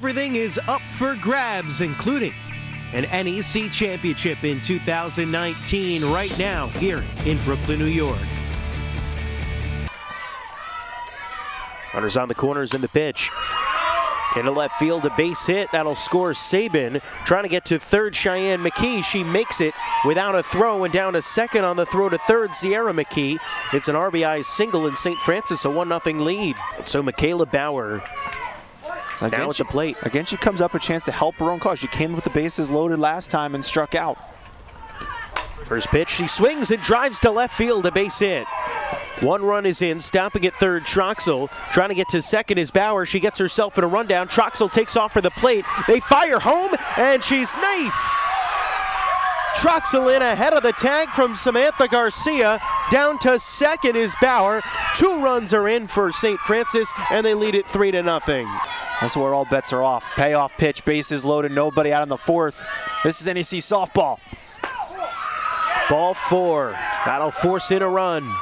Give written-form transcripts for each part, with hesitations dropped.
everything is up for grabs, including an NEC championship in 2019 right now here in Brooklyn, New York. Runners on the corners in the pitch. Into left field, a base hit. That'll score Sabin. Trying to get to third, Cheyenne McKee. She makes it without a throw, and down to second on the throw to third, Sierra McKee. It's an RBI single in St. Francis, a 1-0 lead. So Michaela Bauer so now at the plate. Again, she comes up a chance to help her own cause. She came with the bases loaded last time and struck out. First pitch, she swings and drives to left field, a base hit. One run is in, stopping at third, Troxel. Trying to get to second is Bauer. She gets herself in a rundown. Troxel takes off for the plate. They fire home, and she's knife. Troxel in ahead of the tag from Samantha Garcia. Down to second is Bauer. 2 runs are in for St. Francis, and they lead it 3-0. That's where all bets are off. Payoff pitch, bases loaded, nobody out in the fourth. This is NEC softball. Ball 4. That'll force in a run.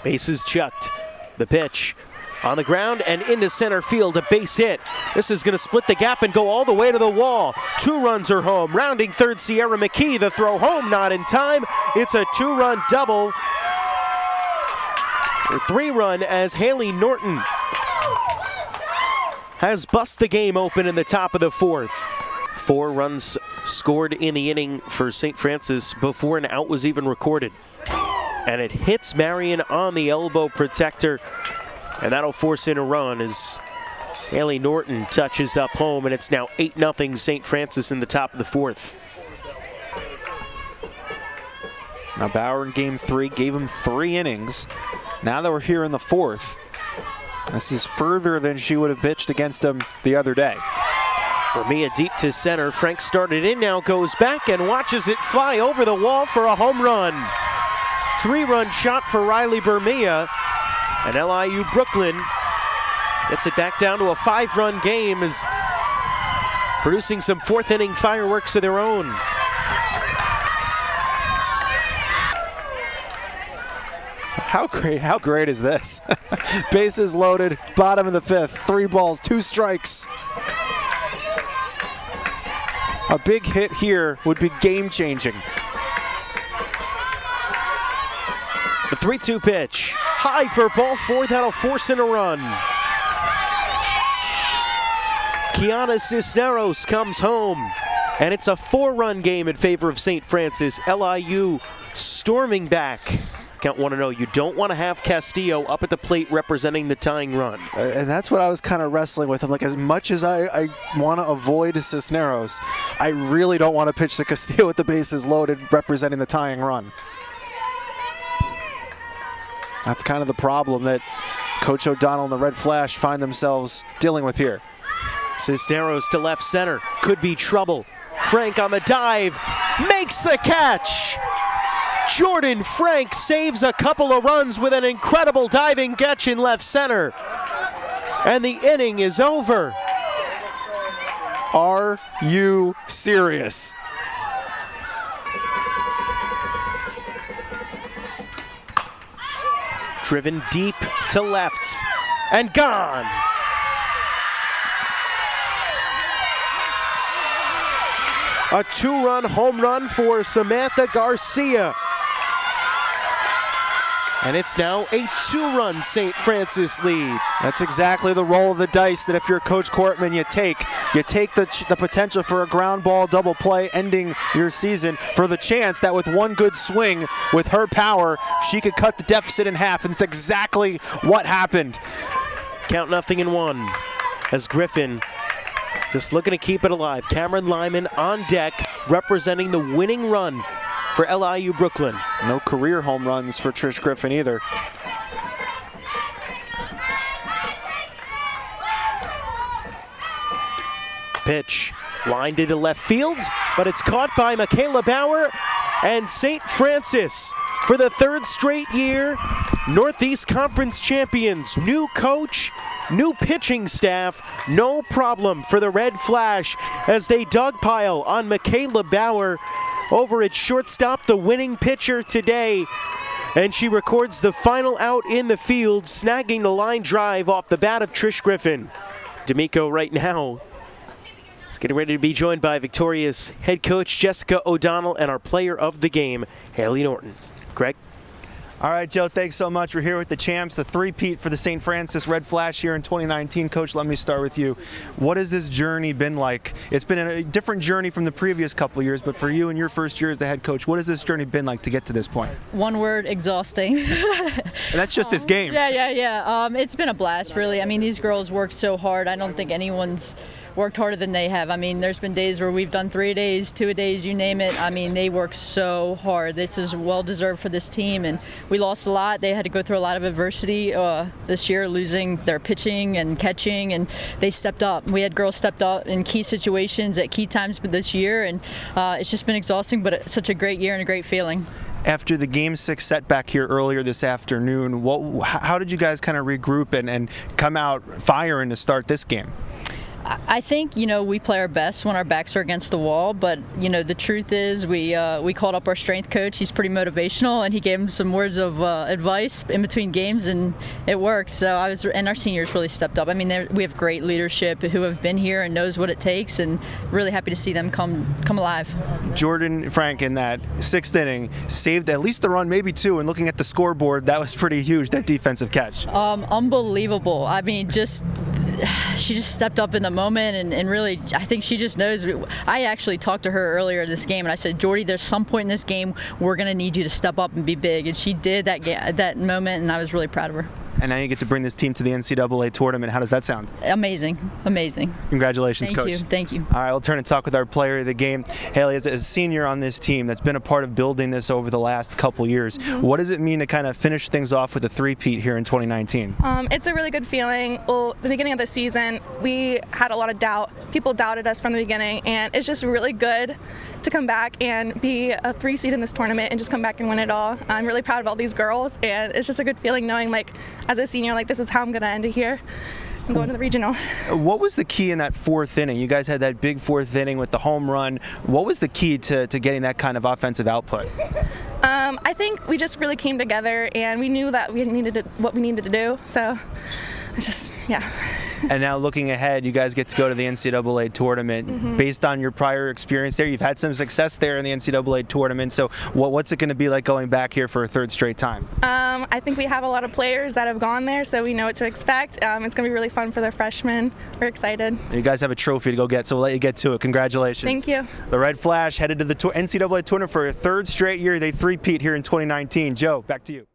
Bases chucked. The pitch on the ground and into center field, a base hit. This is going to split the gap and go all the way to the wall. 2 runs are home. Rounding third, Sierra McKee. The throw home, not in time. It's a 2-run double. A 3-run as Haley Norton has bust the game open in the top of the 4th. 4 runs scored in the inning for St. Francis before an out was even recorded. And it hits Marion on the elbow protector, and that'll force in a run as Haley Norton touches up home, and it's now 8-0 St. Francis in the top of the 4th. Now Bauer in game 3 gave him 3 innings. Now that we're here in the 4th, this is further than she would have pitched against him the other day. Bermia deep to center. Frank started in, now goes back and watches it fly over the wall for a home run. 3-run shot for Riley Bermia, and LIU Brooklyn gets it back down to a 5-run game, is producing some 4th inning fireworks of their own. How great is this? Bases loaded, bottom of the 5th, 3 balls, 2 strikes. A big hit here would be game-changing. The 3-2 pitch, high for ball 4, that'll force in a run. Kiana Cisneros comes home, and it's a 4-run game in favor of St. Francis. LIU storming back. Count 1-0. You don't want to have Castillo up at the plate representing the tying run. And that's what I was kind of wrestling with. I'm like, as much as I want to avoid Cisneros, I really don't want to pitch to Castillo with the bases loaded representing the tying run. That's kind of the problem that Coach O'Donnell and the Red Flash find themselves dealing with here. Cisneros to left center, could be trouble. Frank on the dive, makes the catch. Jordan Frank saves a couple of runs with an incredible diving catch in left center. And the inning is over. Are you serious? Driven deep to left and gone. A 2-run home run for Samantha Garcia. And it's now a 2-run St. Francis lead. That's exactly the roll of the dice that if you're Coach Cortman, you take. You take the potential for a ground ball double play ending your season for the chance that with one good swing with her power, she could cut the deficit in half. And it's exactly what happened. Count 0-1 as Griffin just looking to keep it alive. Cameron Lyman on deck representing the winning run for LIU Brooklyn. No career home runs for Trish Griffin either. Pitch lined into left field, but it's caught by Michaela Bauer, and St. Francis for the 3rd straight year, Northeast Conference champions. New coach, new pitching staff, no problem for the Red Flash as they dogpile on Michaela Bauer over at shortstop, the winning pitcher today. And she records the final out in the field, snagging the line drive off the bat of Trish Griffin. D'Amico right now is getting ready to be joined by Victoria's head coach Jessica O'Donnell and our player of the game, Haley Norton. Greg? All right, Joe, thanks so much. We're here with the champs, a three-peat for the St. Francis Red Flash here in 2019. Coach, let me start with you. What has this journey been like? It's been a different journey from the previous couple of years, but for you in your first year as the head coach, what has this journey been like to get to this point? One word, exhausting. And that's just this game. Yeah. It's been a blast, really. I mean, these girls worked so hard. I don't think anyone's worked harder than they have. I mean, there's been days where we've done 3 days, 2 days, you name it. I mean, they work so hard. This is well deserved for this team, and we lost a lot. They had to go through a lot of adversity this year, losing their pitching and catching, and they stepped up. We had girls stepped up in key situations at key times this year, and it's just been exhausting, but it's such a great year and a great feeling. After the Game 6 setback here earlier this afternoon, how did you guys kind of regroup and come out firing to start this game? I think, we play our best when our backs are against the wall, but, the truth is we called up our strength coach. He's pretty motivational, and he gave him some words of advice in between games, and it worked. So and our seniors really stepped up. I mean, we have great leadership who have been here and knows what it takes, and really happy to see them come alive. Jordan Frank in that 6th inning saved at least the run, maybe 2, and looking at the scoreboard, that was pretty huge, that defensive catch. Unbelievable. I mean, she just stepped up in the moment, and really, I think she just knows. I actually talked to her earlier in this game, and I said, Jordy, there's some point in this game we're going to need you to step up and be big, and she did that moment, and I was really proud of her. And now you get to bring this team to the NCAA tournament. How does that sound? Amazing. Congratulations, Coach. Thank you. All right, we'll turn and talk with our player of the game. Haley, as a senior on this team that's been a part of building this over the last couple years, what does it mean to kind of finish things off with a three-peat here in 2019? It's a really good feeling. Well, the beginning of the season, we had a lot of doubt. People doubted us from the beginning, and it's just really good to come back and be a 3 seed in this tournament and just come back and win it all. I'm really proud of all these girls, and it's just a good feeling knowing, as a senior, this is how I'm going to end it here and go into the regional. What was the key in that 4th inning? You guys had that big 4th inning with the home run. What was the key to getting that kind of offensive output? I think we just really came together, and we knew that what we needed to do, so it's just, yeah. And now looking ahead, you guys get to go to the NCAA tournament. Based on your prior experience there, you've had some success there in the NCAA tournament. So what's it going to be like going back here for a 3rd straight time? I think we have a lot of players that have gone there, so we know what to expect. It's going to be really fun for the freshmen. We're excited. You guys have a trophy to go get, so we'll let you get to it. Congratulations. Thank you. The Red Flash headed to the NCAA tournament for a 3rd straight year. They three-peat here in 2019. Joe, back to you.